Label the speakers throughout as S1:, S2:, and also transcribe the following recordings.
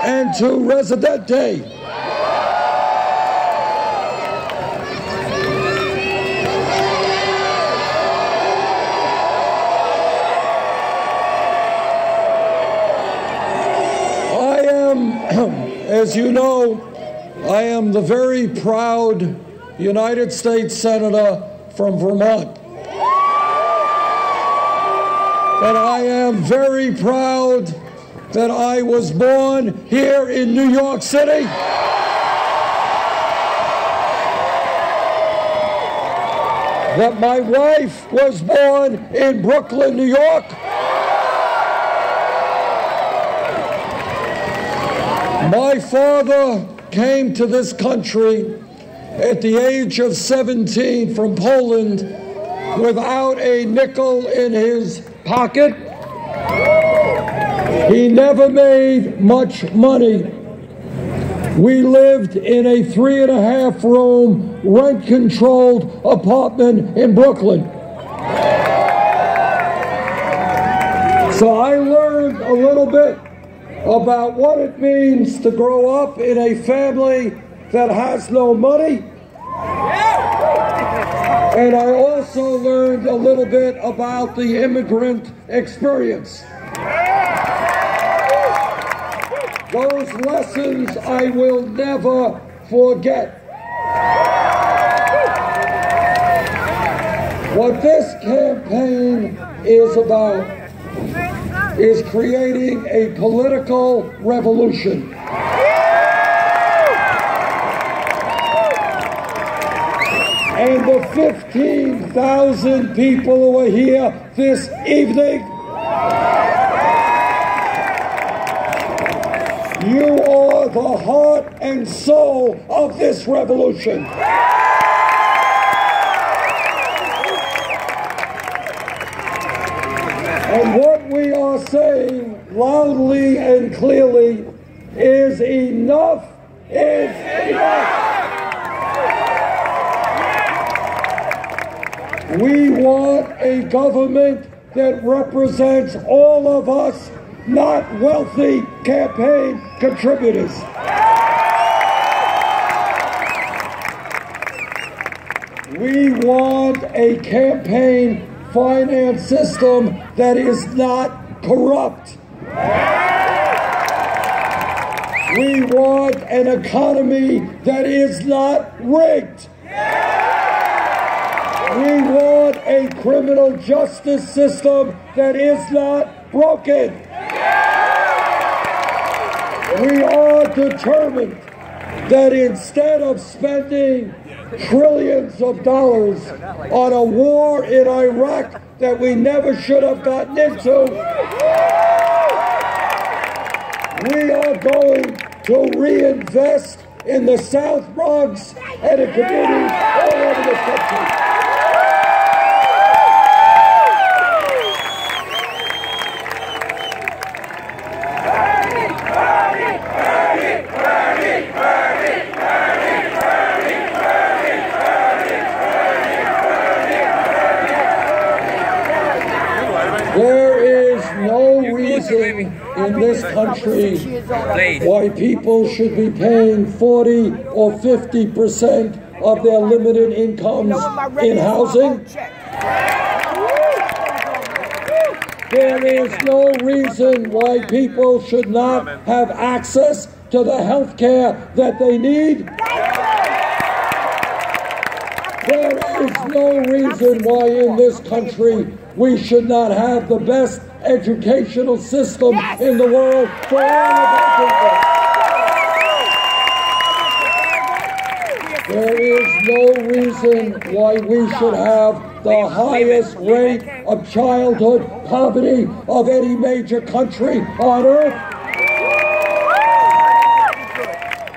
S1: and to Residente. As you know, I am the very proud United States Senator from Vermont. And I am very proud that I was born here in New York City. That my wife was born in Brooklyn, New York. My father came to this country at the age of 17 from Poland without a nickel in his pocket. He never made much money. We lived in a 3.5-room rent-controlled apartment in Brooklyn. So I learned a little bit about what it means to grow up in a family that has no money. And I also learned a little bit about the immigrant experience. Those lessons I will never forget. What this campaign is about is creating a political revolution. And the 15,000 people who are here this evening, you are the heart and soul of this revolution. And what we are saying loudly and clearly is enough is enough. We want a government that represents all of us, not wealthy campaign contributors. We want a campaign finance system that is not corrupt. We want an economy that is not rigged. We want a criminal justice system that is not broken. We are determined that instead of spending trillions of dollars on a war in Iraq that we never should have gotten into, we are going to reinvest in the South Bronx and in communities all over the country. There is no reason in this country why people should be paying 40 or 50% of their limited incomes in housing. There is no reason why people should not have access to the health care that they need. There is no reason why in this country we should not have the best educational system in the world for all of our people. There is no reason why we should have the highest rate of childhood poverty of any major country on earth.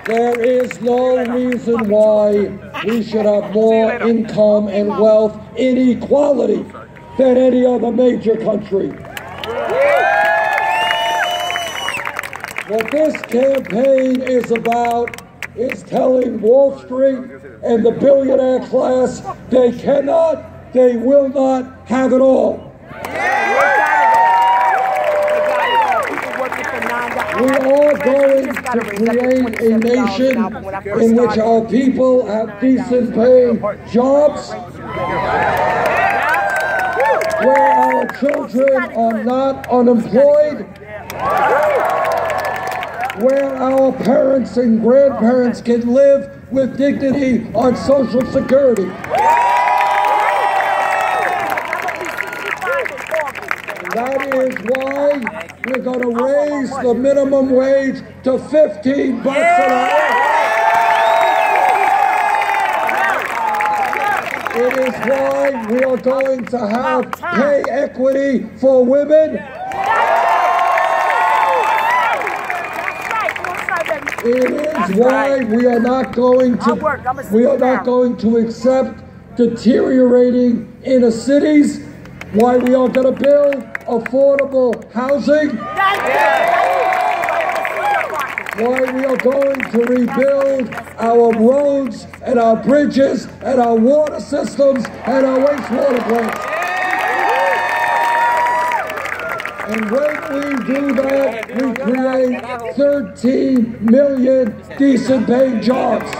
S1: There is no reason why we should have more income and wealth inequality than any other major country. What this campaign is about is telling Wall Street and the billionaire class they cannot, they will not have it all. We are going to create a nation in which our people have decent paying jobs, where our children are not unemployed, where our parents and grandparents can live with dignity on Social Security. That is why we're going to raise the minimum wage to $15 an hour. It is why we are going to have pay equity for women. It is why we are not going to accept deteriorating inner cities. Why we are going to build affordable housing. Why we are going to rebuild our roads and our bridges and our water systems and our wastewater plants. And when we do that, we create 13 million decent paying jobs.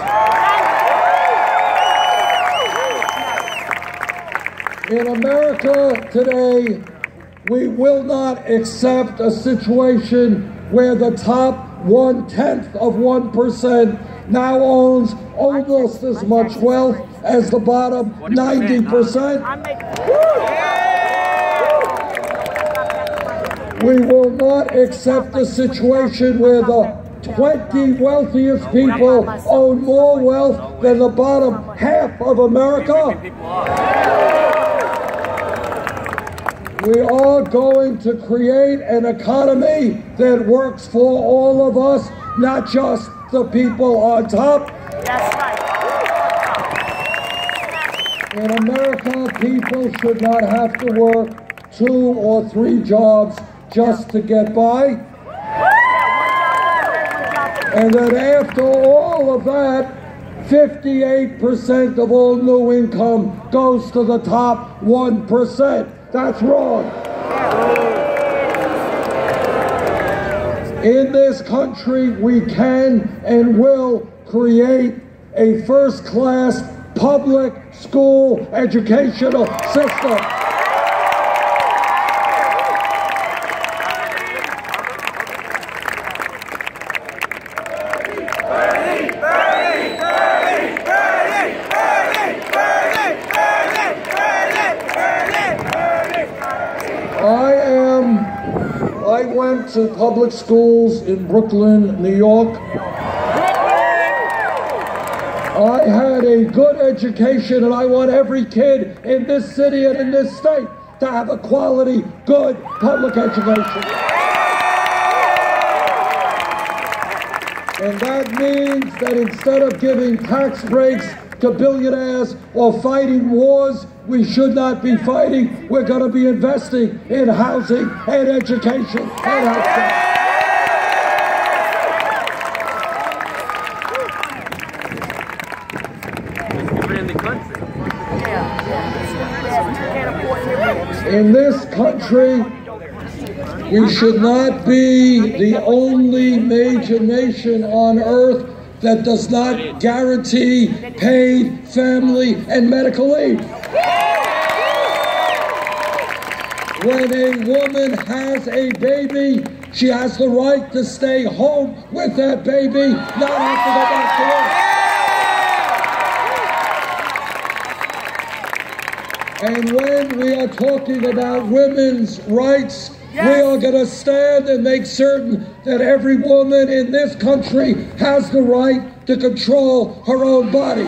S1: In America today, we will not accept a situation where the top 0.1% now owns almost as much wealth as the bottom 90%. We will not accept a situation where the 20 wealthiest people own more wealth than the bottom half of America. We are going to create an economy that works for all of us, not just the people on top. In America, people should not have to work 2 or 3 jobs just to get by. And that after all of that, 58% of all new income goes to the top 1%. That's wrong. In this country, we can and will create a first-class public school educational system. I went to public schools in Brooklyn, New York. I had a good education, and I want every kid in this city and in this state to have a quality, good public education. And that means that instead of giving tax breaks to billionaires or fighting wars we should not be fighting, we're going to be investing in housing and education and healthcare. In this country, we should not be the only major nation on earth that does not guarantee paid family and medical leave. When a woman has a baby, she has the right to stay home with that baby, not have to go back to work. And when we are talking about women's rights, we are going to stand and make certain that every woman in this country has the right to control her own body.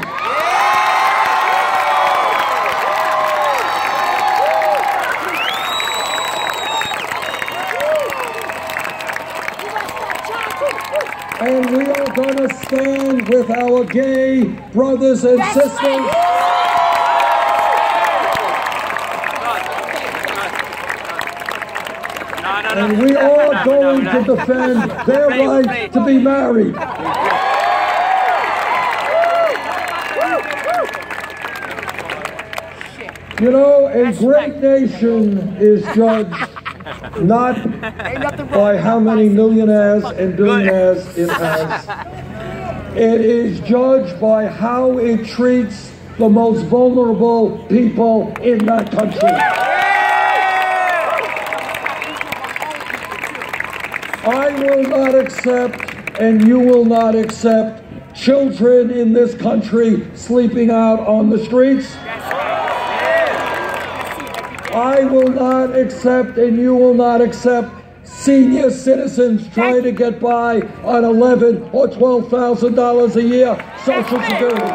S1: And we are going to stand with our gay brothers and sisters. And we are going to defend their right to be married. You know, a great nation is judged not by how many millionaires and billionaires it has. It is judged by how it treats the most vulnerable people in that country. I will not accept, and you will not accept, children in this country sleeping out on the streets. I will not accept, and you will not accept, senior citizens trying to get by on $11,000 or $12,000 a year Social Security.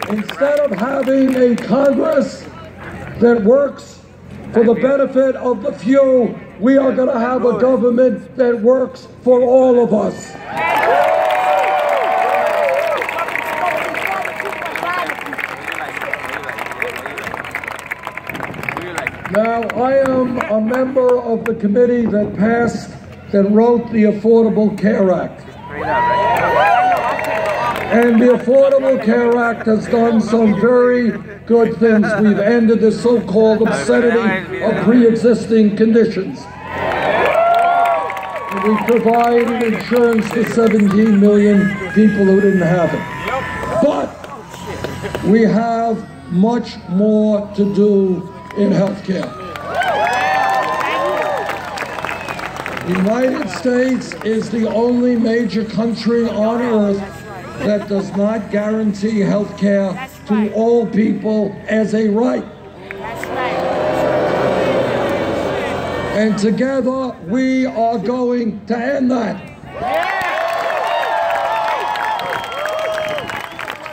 S1: Instead of having a Congress that works for the benefit of the few, we are going to have a government that works for all of us. Now, I am a member of the committee that wrote the Affordable Care Act. And the Affordable Care Act has done some very good things. We've ended the so-called obscenity of pre-existing conditions. We provided insurance to 17 million people who didn't have it. But we have much more to do in healthcare. The United States is the only major country on earth that does not guarantee health care to all people as a right. And together, we are going to end that.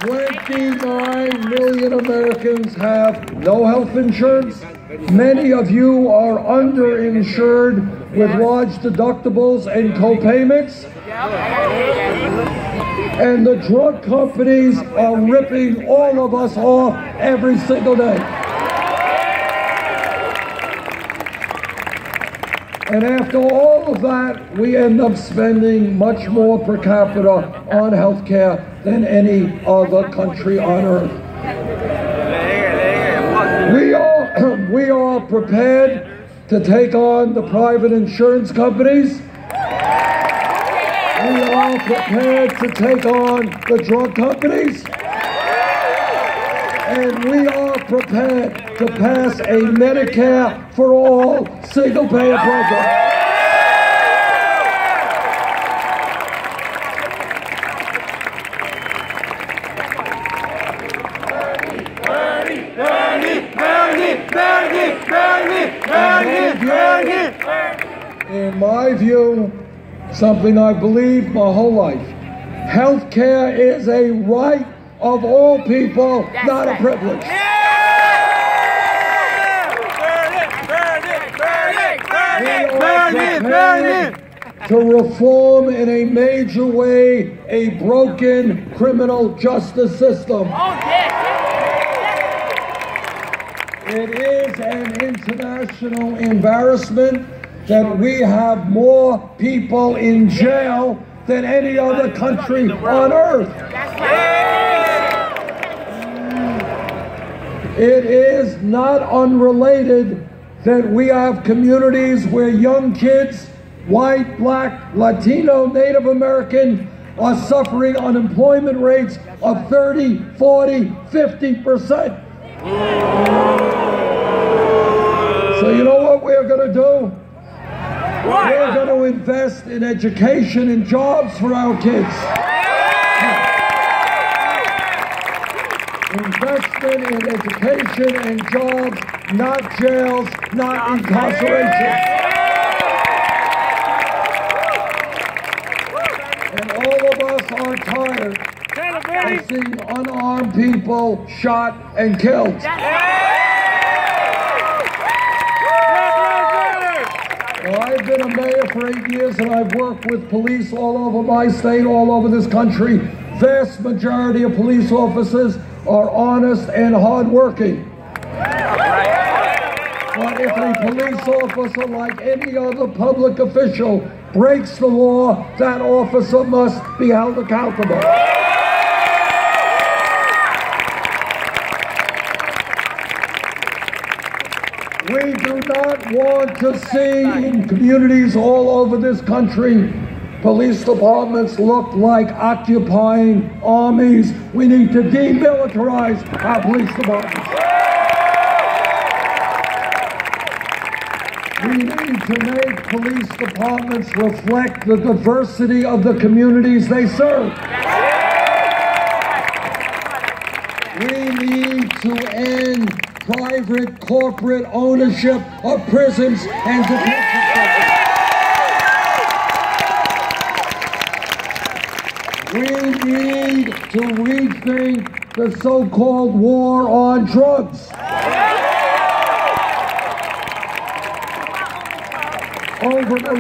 S1: 29 million Americans have no health insurance. Many of you are underinsured with large deductibles and co-payments. And the drug companies are ripping all of us off every single day. And after all of that, we end up spending much more per capita on health care than any other country on earth. We are prepared to take on the private insurance companies. We are prepared to take on the drug companies. And we are prepared to pass a Medicare for all single-payer program. In my view, something I believe my whole life, health care is a right of all people, not a privilege. Burn it! To reform in a major way a broken criminal justice system. It is an international embarrassment that we have more people in jail than any other country on earth. It is not unrelated that we have communities where young kids, white, black, Latino, Native American, are suffering unemployment rates of 30, 40, 50%. So you know what we're going to do? We're going to invest in education and jobs for our kids. Investment in education and jobs, not jails, not incarceration. And all of us are tired of seeing unarmed people shot and killed. Well, I've been a mayor for 8 years, and I've worked with police all over my state, all over this country. Vast majority of police officers are honest and hardworking. But if a police officer, like any other public official, breaks the law, that officer must be held accountable. We do not want to see in communities all over this country police departments look like occupying armies. We need to demilitarize our police departments. We need to make police departments reflect the diversity of the communities they serve. We need to end private corporate ownership of prisons and detention centers. We need to rethink the so-called war on drugs. Over the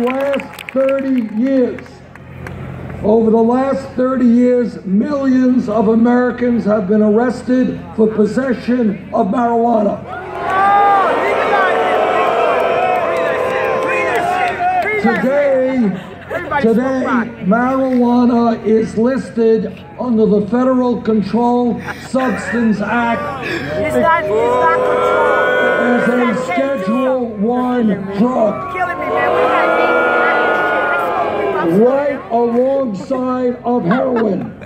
S1: last 30 years, millions of Americans have been arrested for possession of marijuana. Today, marijuana is listed under the Federal Controlled Substance Act as a Schedule I drug, right alongside of heroin.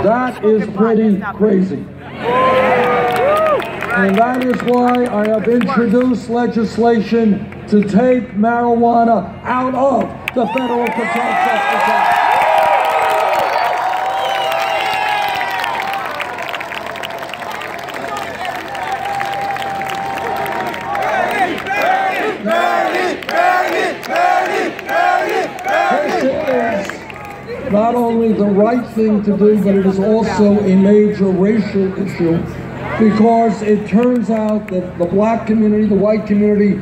S1: That is pretty crazy. And that is why I have introduced legislation to take marijuana out of the Federal Controlled Substance Act. This is not only the right thing to do, but it is also a major racial issue, because it turns out that the black community, the white community,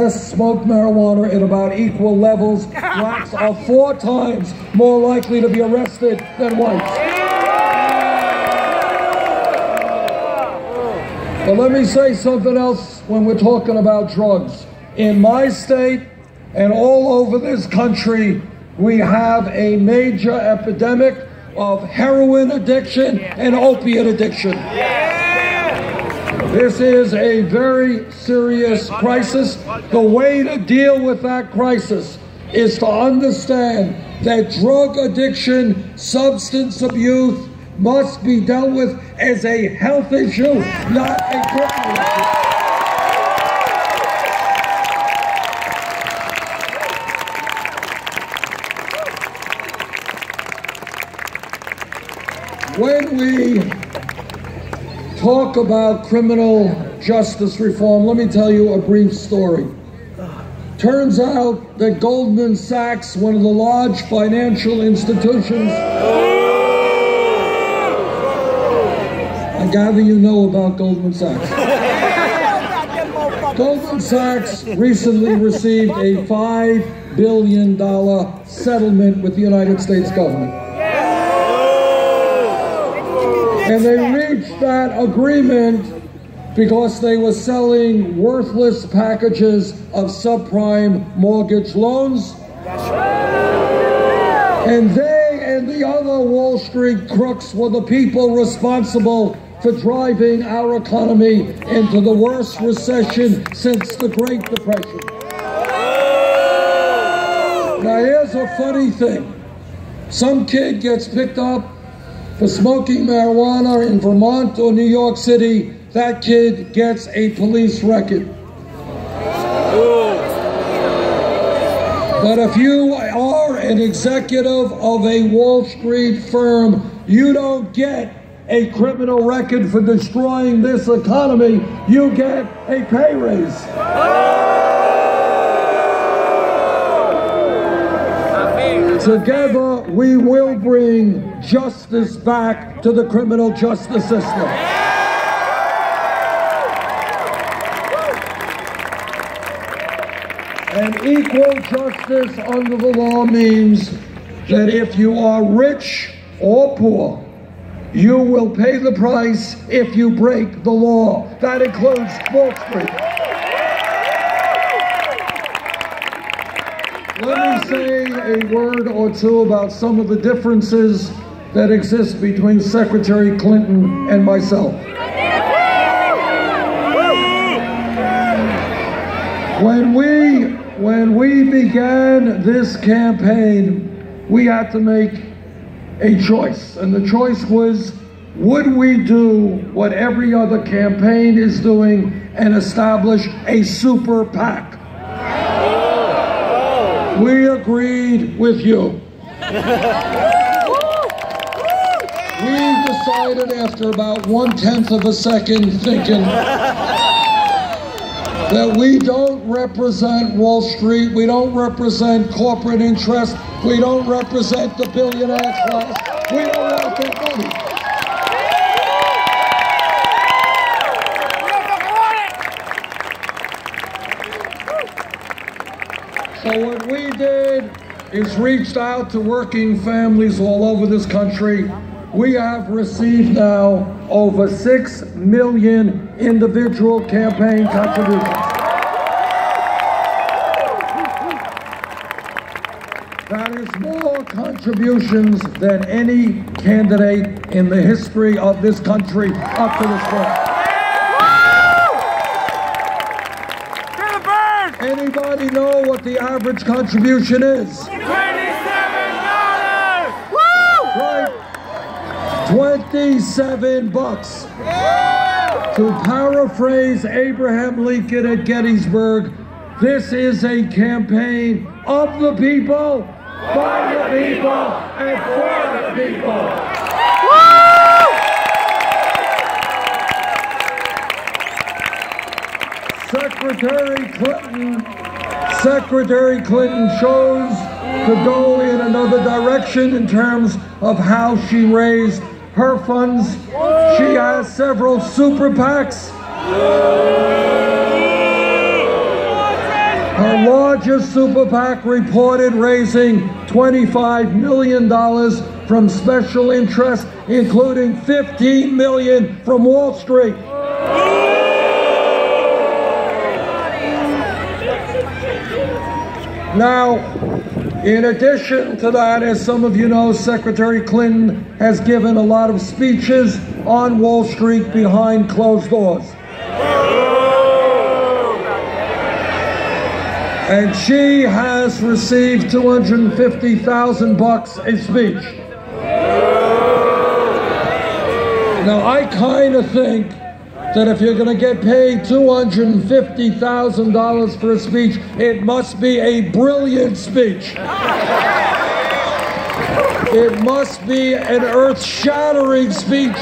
S1: smoke marijuana at about equal levels. Blacks are 4 times more likely to be arrested than whites. But let me say something else when we're talking about drugs. In my state and all over this country, we have a major epidemic of heroin addiction and opiate addiction. This is a very serious crisis. The way to deal with that crisis is to understand that drug addiction, substance abuse must be dealt with as a health issue, not a criminal issue. When we talk about criminal justice reform, let me tell you a brief story. Turns out that Goldman Sachs, one of the large financial institutions, I gather you know about Goldman Sachs. Goldman Sachs recently received a $5 billion settlement with the United States government. And they reached that agreement because they were selling worthless packages of subprime mortgage loans. And they and the other Wall Street crooks were the people responsible for driving our economy into the worst recession since the Great Depression. Now here's a funny thing. Some kid gets picked up for smoking marijuana in Vermont or New York City. That kid gets a police record. But if you are an executive of a Wall Street firm, you don't get a criminal record for destroying this economy. You get a pay raise. Together, we will bring justice back to the criminal justice system. And equal justice under the law means that if you are rich or poor, you will pay the price if you break the law. That includes Wall Street. Let me say a word or two about some of the differences that exist between Secretary Clinton and myself. When we began this campaign, we had to make a choice, and the choice was, would we do what every other campaign is doing and establish a super PAC? We agreed with you. We decided after about 1/10 of a second thinking that we don't represent Wall Street, we don't represent corporate interests, we don't represent the billionaire class, we don't want their money. So what we did is reached out to working families all over this country. We have received now over 6 million individual campaign contributions. That is more contributions than any candidate in the history of this country up to this point. Anybody know what the average contribution is? $27! Right. $27. To paraphrase Abraham Lincoln at Gettysburg, this is a campaign of the people, by the people, and for the people. Secretary Clinton chose to go in another direction in terms of how she raised her funds. She has several super PACs. Her largest super PAC reported raising $25 million from special interests, including $15 million from Wall Street. Now, in addition to that, as some of you know, Secretary Clinton has given a lot of speeches on Wall Street behind closed doors. And she has received $250,000 a speech. Now, I kind of think that if you're going to get paid $250,000 for a speech, it must be a brilliant speech. It must be an earth-shattering speech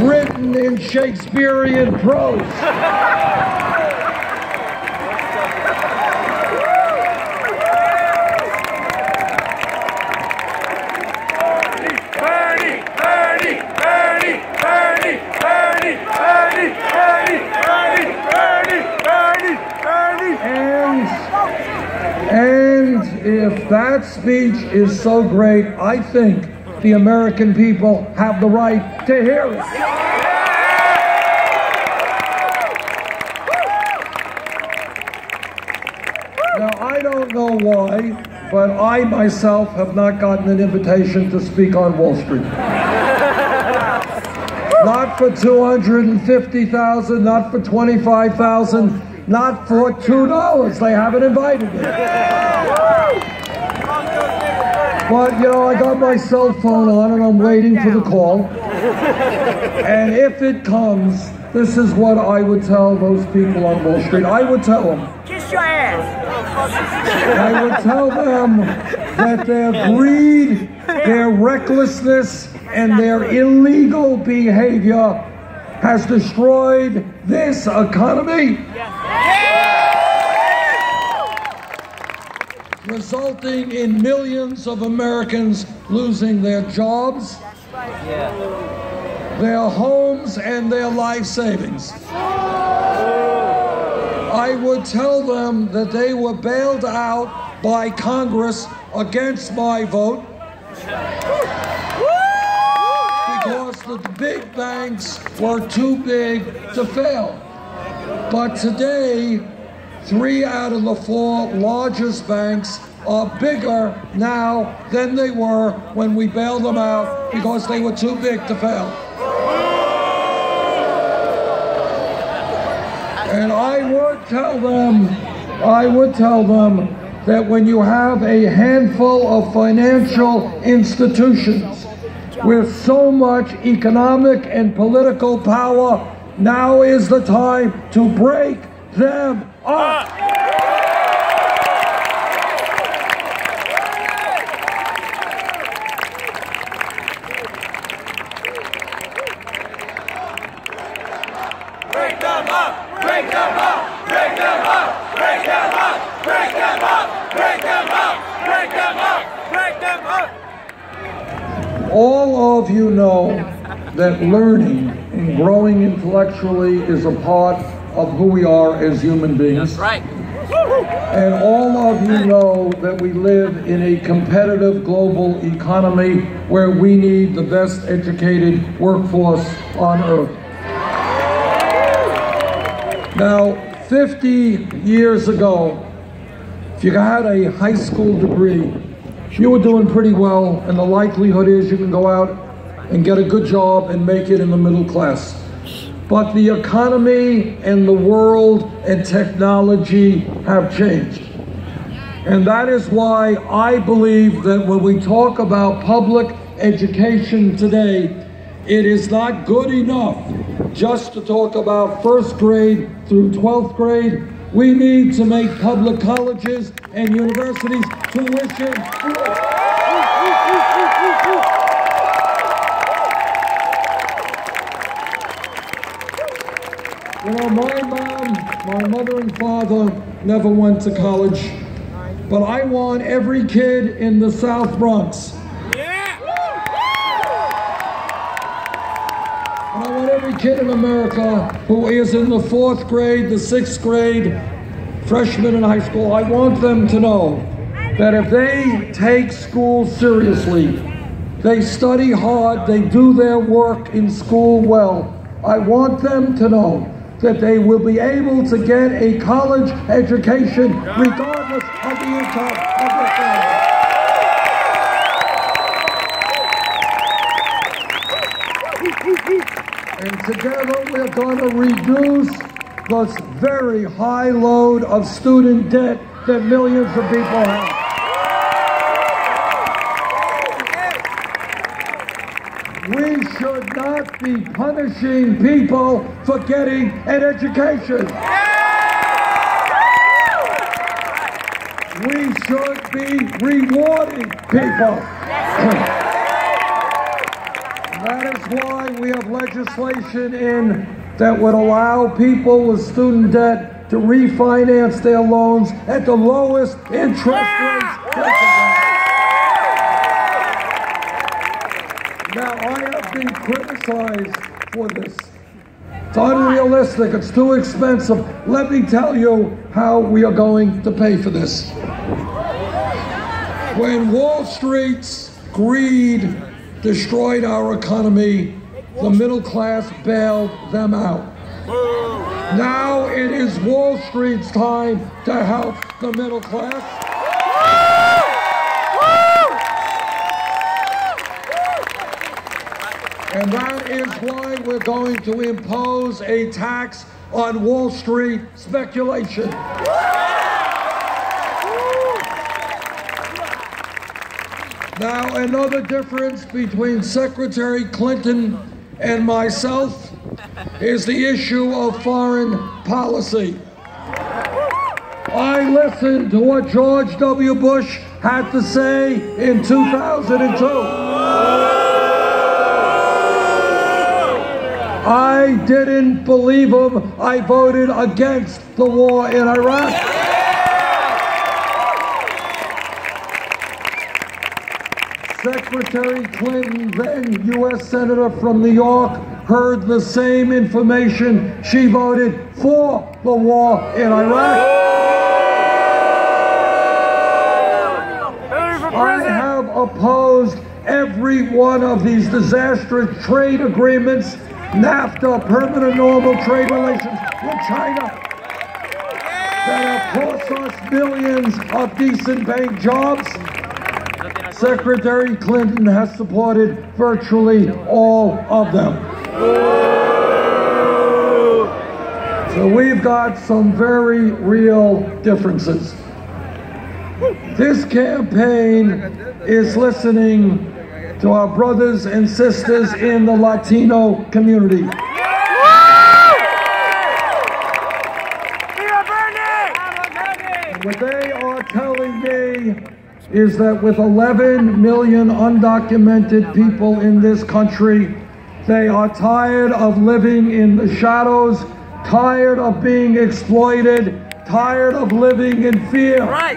S1: written in Shakespearean prose. And if that speech is so great, I think the American people have the right to hear it. Now, I don't know why, but I myself have not gotten an invitation to speak on Wall Street. Not for $250,000, not for $25,000, not for $2. They haven't invited me. But, you know, I got my cell phone on and I'm waiting for the call. And if it comes, this is what I would tell those people on Wall Street. I would tell them. Kiss your ass. I would tell them that their greed, their recklessness, and their illegal behavior has destroyed this economy, resulting in millions of Americans losing their jobs, their homes, and their life savings. I would tell them that they were bailed out by Congress against my vote, because the big banks were too big to fail. But today, 3 out of the 4 largest banks are bigger now than they were when we bailed them out because they were too big to fail. And I would would tell them that when you have a handful of financial institutions with so much economic and political power, now is the time to break them up.
S2: Break them up! Break them up! Break them up! Break them up! Break them up! Break them up! Break them up! Break them up!
S1: All of you know that learning and growing intellectually is a part of who we are as human beings.
S2: That's right.
S1: And all of you know that we live in a competitive global economy where we need the best educated workforce on earth. Now, 50 years ago, if you had a high school degree, you were doing pretty well, and the likelihood is you can go out and get a good job and make it in the middle class. But the economy and the world and technology have changed. And that is why I believe that when we talk about public education today, it is not good enough just to talk about first grade through 12th grade. We need to make public colleges and universities tuition free. You know, my mother and father never went to college, but I want every kid in the South Bronx, and I want every kid in America who is in the 4th grade, the 6th grade, freshmen in high school, I want them to know that if they take school seriously, they study hard, they do their work in school well, I want them to know that they will be able to get a college education regardless of the income of their family. And together we're going to reduce this very high load of student debt that millions of people have. We should not be punishing people for getting an education. We should be rewarding people. That is why we have legislation in that would allow people with student debt to refinance their loans at the lowest interest rates possible. Now, I have been criticized for this. It's unrealistic, it's too expensive. Let me tell you how we are going to pay for this. When Wall Street's greed destroyed our economy, the middle class bailed them out. Now it is Wall Street's time to help the middle class. And that is why we're going to impose a tax on Wall Street speculation. Now, another difference between Secretary Clinton and myself is the issue of foreign policy. I listened to what George W. Bush had to say in 2002. I didn't believe him. I voted against the war in Iraq. Secretary Clinton, then U.S. Senator from New York, heard the same information. She voted for the war in Iraq. I have opposed every one of these disastrous trade agreements, NAFTA, permanent normal trade relations with China, that have cost us millions of decent paying jobs. Secretary Clinton has supported virtually all of them. So we've got some very real differences. This campaign is listening to our brothers and sisters in the Latino community. What they are telling me is that with 11 million undocumented people in this country, they are tired of living in the shadows, tired of being exploited, tired of living in fear. Right.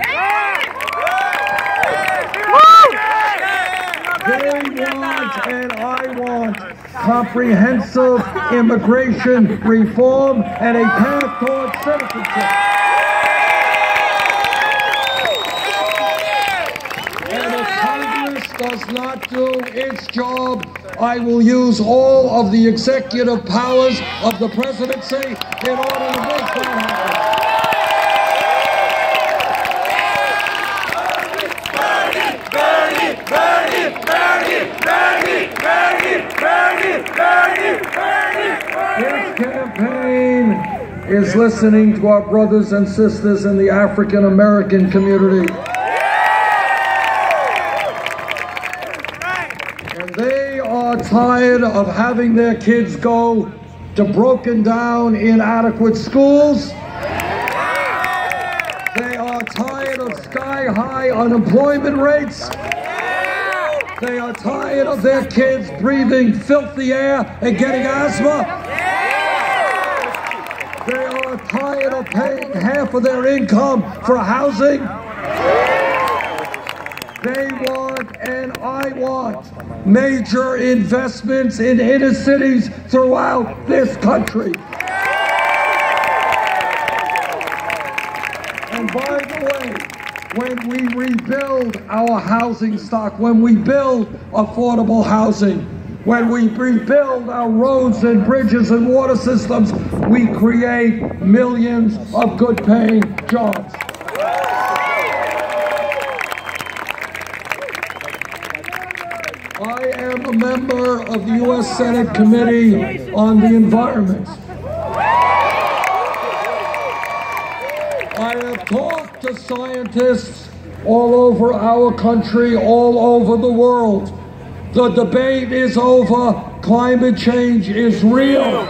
S1: They want, and I want, comprehensive immigration reform and a path towards citizenship. And if Congress does not do its job, I will use all of the executive powers of the presidency in order to make that happen. This campaign is listening to our brothers and sisters in the African American community. And they are tired of having their kids go to broken down, inadequate schools. They are tired of sky-high unemployment rates. They are tired of their kids breathing filthy air and getting asthma. They are tired of paying half of their income for housing. They want, and I want, major investments in inner cities throughout this country. And by the way, when we rebuild our housing stock, when we build affordable housing, when we rebuild our roads and bridges and water systems, we create millions of good-paying jobs. I am a member of the U.S. Senate Committee on the Environment. I have talked to scientists all over our country, all over the world. The debate is over. Climate change is real.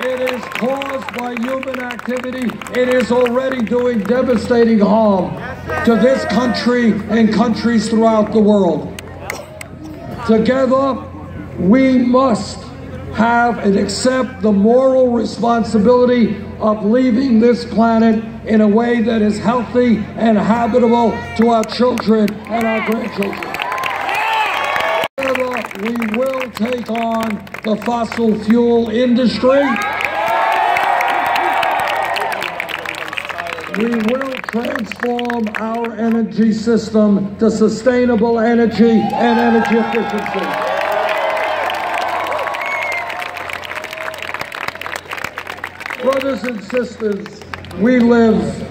S1: It is caused by human activity. It is already doing devastating harm to this country and countries throughout the world. Together, we must have and accept the moral responsibility of leaving this planet in a way that is healthy and habitable to our children and our grandchildren. Together, we will take on the fossil fuel industry. We will transform our energy system to sustainable energy and energy efficiency. Brothers and sisters, we live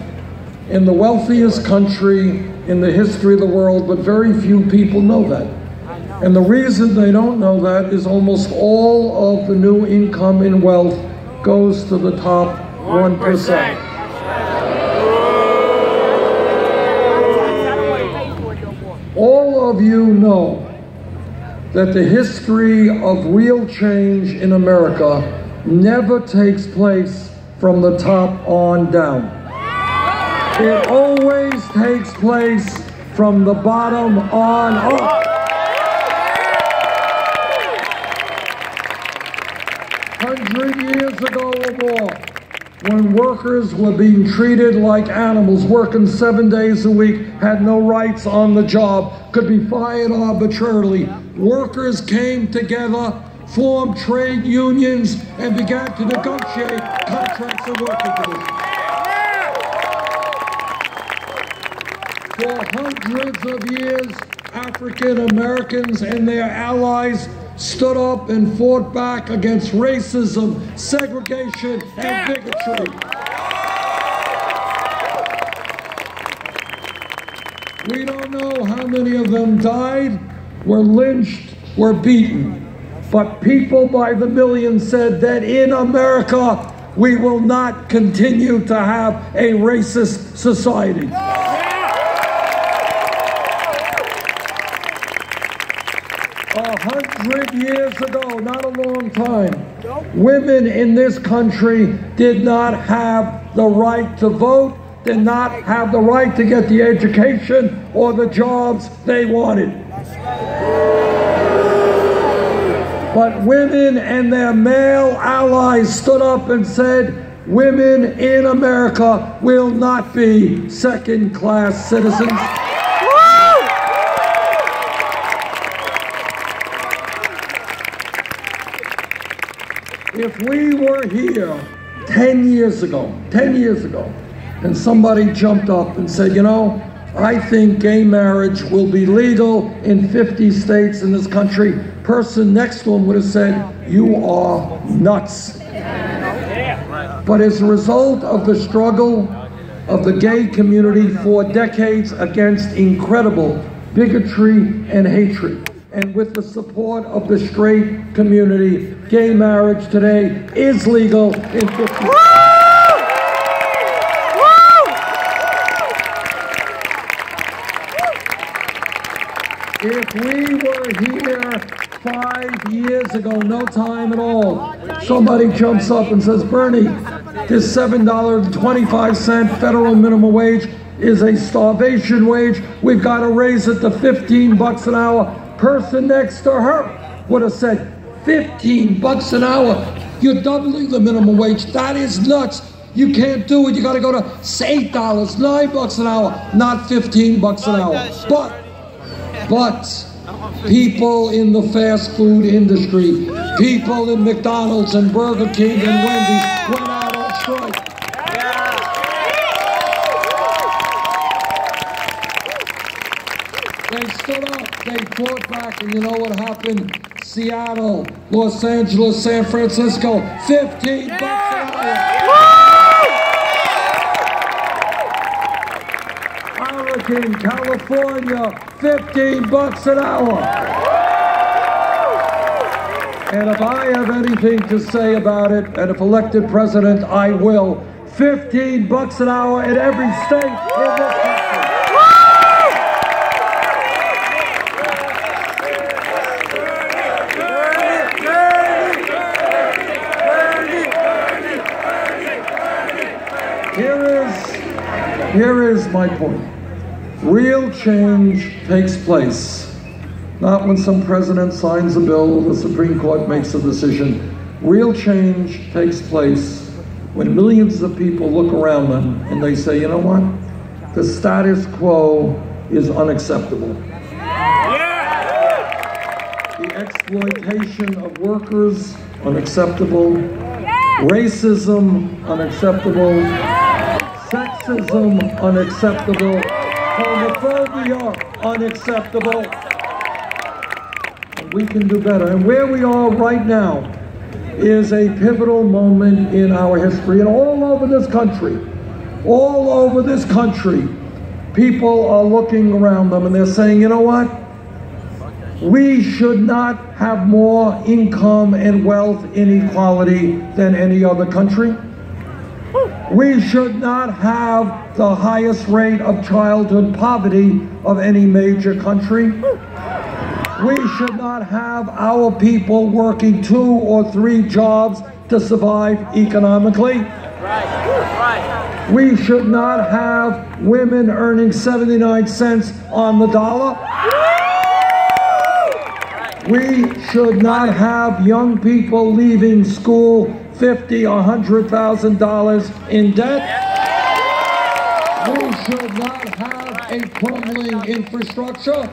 S1: in the wealthiest country in the history of the world, but very few people know that. And the reason they don't know that is almost all of the new income and wealth goes to the top 1%. All of you know that the history of real change in America never takes place from the top on down. It always takes place from the bottom on up. 100 years ago or more, when workers were being treated like animals, working 7 days a week, had no rights on the job, could be fired arbitrarily, workers came together, formed trade unions, and began to negotiate contracts and working conditions. For hundreds of years, African Americans and their allies stood up and fought back against racism, segregation, and bigotry. We don't know how many of them died, were lynched, were beaten. But people by the millions said that in America, we will not continue to have a racist society. 100 years ago, not a long time, women in this country did not have the right to vote, did not have the right to get the education or the jobs they wanted. But women and their male allies stood up and said, women in America will not be second-class citizens. If we were here 10 years ago, and somebody jumped up and said, you know, I think gay marriage will be legal in 50 states in this country, person next to him would have said, you are nuts. But as a result of the struggle of the gay community for decades against incredible bigotry and hatred, and with the support of the straight community, gay marriage today is legal in 50 states. If we were here 5 years ago, no time at all, somebody jumps up and says, Bernie, this $7.25 federal minimum wage is a starvation wage. We've got to raise it to 15 bucks an hour. Person next to her would have said, 15 bucks an hour? You're doubling the minimum wage. That is nuts. You can't do it. You got to go to $8, $9 an hour, not 15 bucks an hour. But people in the fast food industry, people in McDonald's and Burger King and Wendy's went out on strike. They stood up, they fought back, and you know what happened? Seattle, Los Angeles, San Francisco, 15 bucks an hour. Oregon, California, 15 bucks an hour. And if I have anything to say about it, and if elected president, I will, 15 bucks an hour in every state in this country. Here is my point. Real change takes place, not when some president signs a bill, the Supreme Court makes a decision. Real change takes place when millions of people look around them and they say, you know what? The status quo is unacceptable. The exploitation of workers, unacceptable. Racism, unacceptable. Sexism, unacceptable. Homophobia, unacceptable. And we can do better. And where we are right now is a pivotal moment in our history. And all over this country, people are looking around them and they're saying, you know what? We should not have more income and wealth inequality than any other country. We should not have the highest rate of childhood poverty of any major country. We should not have our people working 2 or 3 jobs to survive economically. We should not have women earning 79 cents on the dollar. We should not have young people leaving school $50,000 or $100,000 in debt. We should not have a crumbling infrastructure.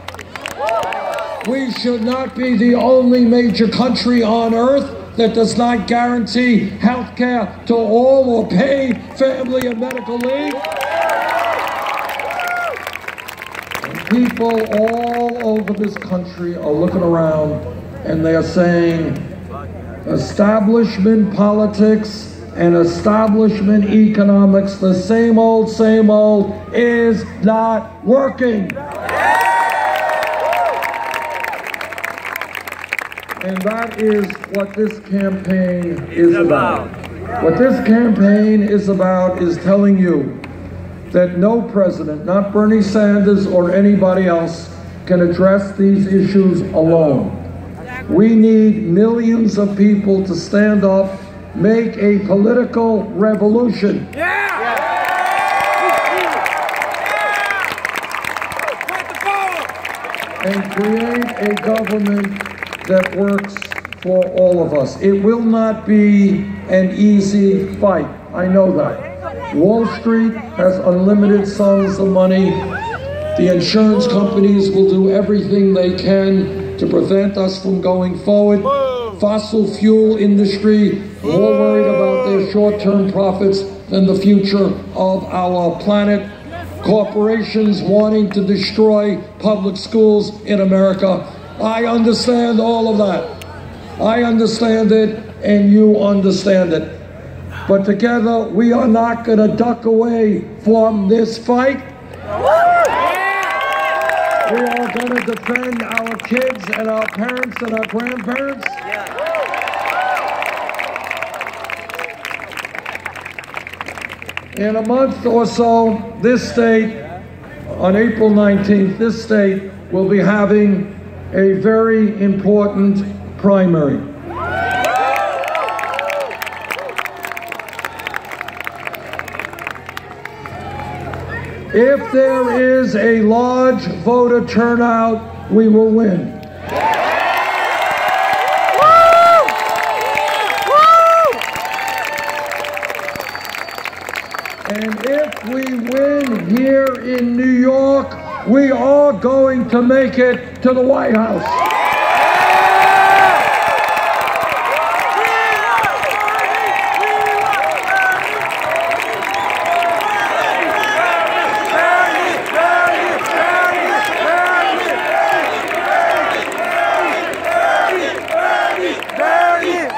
S1: We should not be the only major country on earth that does not guarantee health care to all or pay family and medical leave. And people all over this country are looking around and they are saying, establishment politics and establishment economics, the same old, is not working. And that is what this campaign is about. What this campaign is about is telling you that no president, not Bernie Sanders or anybody else, can address these issues alone. We need millions of people to stand up, make a political revolution. And create a government that works for all of us. It will not be an easy fight. I know that. Wall Street has unlimited sums of money. The insurance companies will do everything they can to prevent us from going forward. Fossil fuel industry, more worried about their short-term profits than the future of our planet. Corporations wanting to destroy public schools in America. I understand all of that. I understand it, and you understand it. But together, we are not going to duck away from this fight. We are going to defend our kids and our parents and our grandparents. In a month or so, this state, on April 19th, this state will be having a very important primary. If there is a large voter turnout, we will win. And if we win here in New York, we are going to make it to the White House.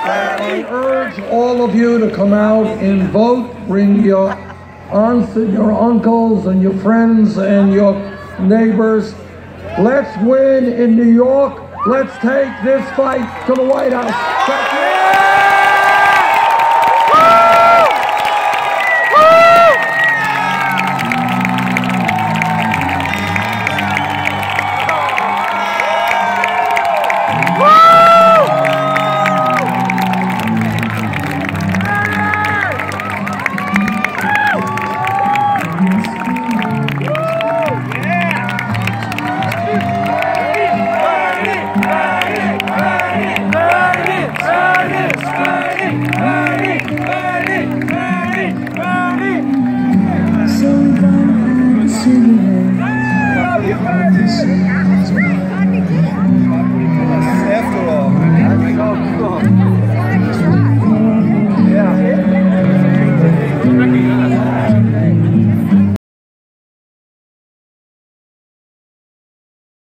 S1: I urge all of you to come out and vote. Bring your aunts and your uncles and your friends and your neighbors. Let's win in New York. Let's take this fight to the White House. Thank you.